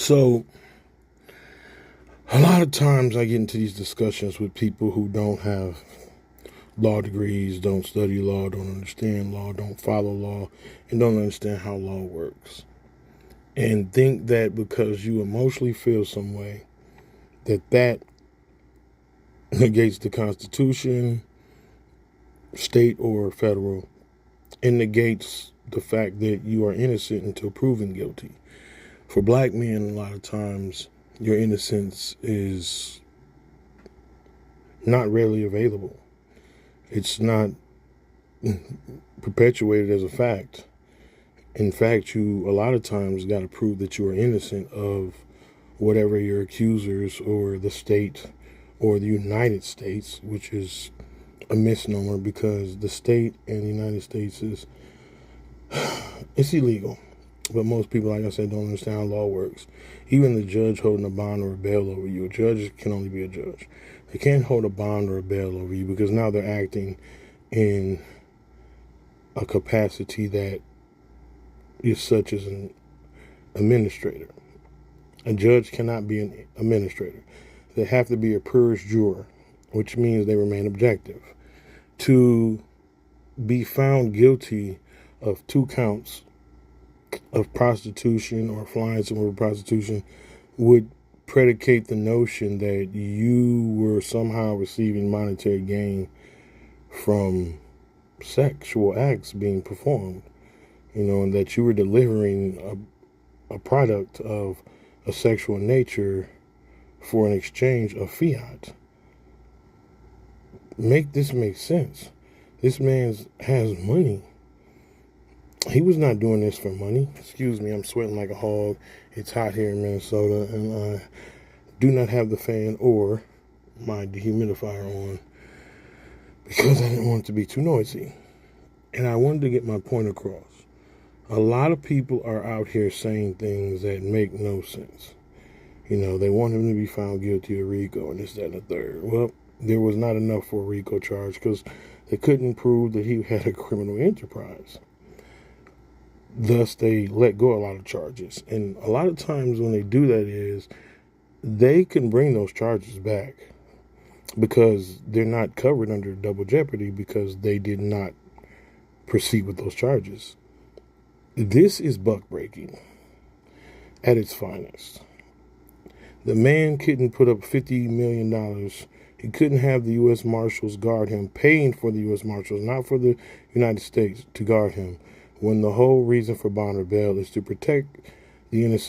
So, a lot of times I get into these discussions with people who don't have law degrees, don't study law, don't understand law, don't follow law, and don't understand how law works. And think that because you emotionally feel some way, that negates the Constitution, state or federal, and negates the fact that you are innocent until proven guilty. For black men, a lot of times, your innocence is not readily available. It's not perpetuated as a fact. In fact, you a lot of times got to prove that you are innocent of whatever your accusers or the state or the United States, which is a misnomer because the state and the United States it's illegal. But most people, like I said, don't understand how law works. Even the judge holding a bond or a bail over you, a judge can only be a judge. They can't hold a bond or a bail over you because now they're acting in a capacity that is such as an administrator. A judge cannot be an administrator. They have to be a purge juror, which means they remain objective. To be found guilty of 2 counts of prostitution or flying somewhere with prostitution would predicate the notion that you were somehow receiving monetary gain from sexual acts being performed, and that you were delivering a product of a sexual nature for an exchange of fiat. Make this make sense. This man has money. He was not doing this for money. Excuse me, I'm sweating like a hog. It's hot here in Minnesota, and I do not have the fan or my dehumidifier on because I didn't want it to be too noisy. And I wanted to get my point across. A lot of people are out here saying things that make no sense. They want him to be found guilty of RICO and this, that, and the third. Well, there was not enough for a RICO charge because they couldn't prove that he had a criminal enterprise. Thus, they let go a lot of charges. And a lot of times when they do that is they can bring those charges back because they're not covered under double jeopardy because they did not proceed with those charges. This is buck breaking at its finest. The man couldn't put up $50 million. He couldn't have the U.S. Marshals guard him, paying for the U.S. Marshals, not for the United States, to guard him, when the whole reason for bond or bail is to protect the innocent.